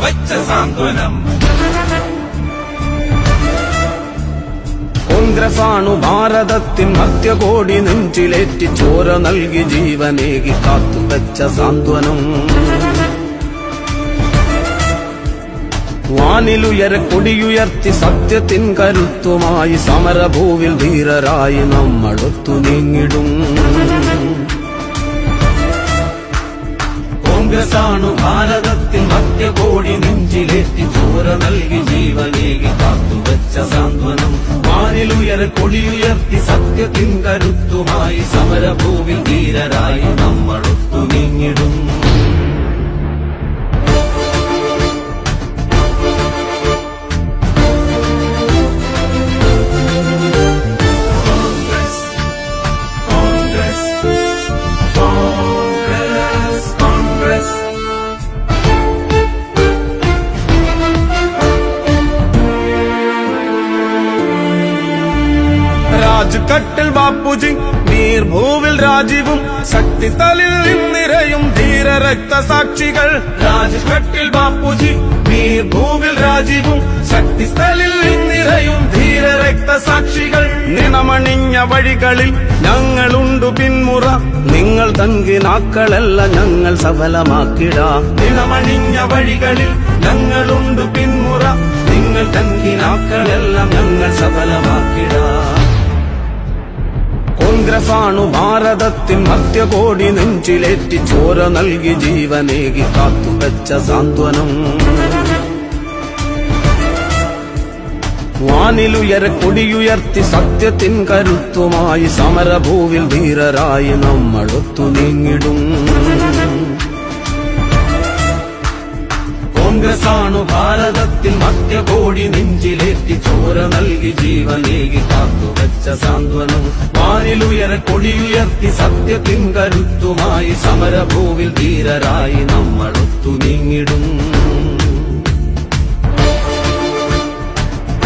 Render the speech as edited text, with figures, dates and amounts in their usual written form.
കാത്തുവച്ച സാന്ത്വനം. കോൺഗ്രസാണു ഭാരതത്തിൻ മധ്യകോടി നെഞ്ചിലേറ്റി ചോര നൽകി ജീവനേകി കാത്തുവച്ച സാന്ത്വനം. വാനിലുയര കൊടിയുയർത്തി സത്യത്തിൻ കരുത്തുമായി സമരഭൂവിൽ ധീരരായി നമ്മളൊത്തു നീങ്ങിടും. കോൺഗ്രസാണു ഭാരതത്തിൻ മധ്യകോടി നെഞ്ചിലേറ്റി ചോര നൽകി ജീവനേകി കാത്തുവച്ച സാന്ത്വനം. വാനിലുയര കൊടിയുയർത്തി സത്യത്തിൻ കരുത്തുമായി സമരഭൂവിൽ ധീരരായി നമ്മളൊത്തു നീങ്ങിടും. രാജ്കട്ടിൽ ബാപ്പുജി നീർഭൂവിൽ രാജീവും ശക്തിസ്ഥലിൽ നിറയും ധീര രക്തസാക്ഷികൾ. രാജ്കട്ടിൽ ബാപ്പുജി നീർഭൂവിൽ രാജീവും ശക്തിസ്ഥലിൽ നിറയും ധീര രക്തസാക്ഷികൾ. നിണമണിഞ്ഞ വഴികളിൽ ഞങ്ങളുണ്ടു പിന്മുറ, നിങ്ങൾ തങ്കിനാക്കളല്ല ഞങ്ങൾ സഫലമാക്കിടാം. നിണമണിഞ്ഞ വഴികളിൽ ഞങ്ങളുണ്ട് പിന്മുറ, നിങ്ങൾ തങ്കിനാക്കളെല്ലാം ഞങ്ങൾ സഫലമാക്കിടാം. കോൺഗ്രസാണു ഭാരതത്തിൻ മധ്യകോടി നെഞ്ചിലേറ്റി ചോര നൽകി ജീവനേകി കാത്തുവച്ച സാന്ത്വനം. വാനിലുയര കൊടിയുയർത്തി സത്യത്തിൻ കരുത്തുമായി സമരഭൂവിൽ ധീരരായി നമ്മളൊത്തു നീങ്ങിടും. കോൺഗ്രസാണു ഭാരതത്തിൽ മധ്യകോടി നെഞ്ചിലേറ്റി ചോര നൽകി ജീവനേകി കാത്തുവച്ച സാന്ത്വനം. വാനിലുയര കൊടിയുയർത്തി സത്യത്തിൻ കരുത്തുമായി സമരഭൂവിൽ ധീരരായി നമ്മളൊത്തു നീങ്ങിടും.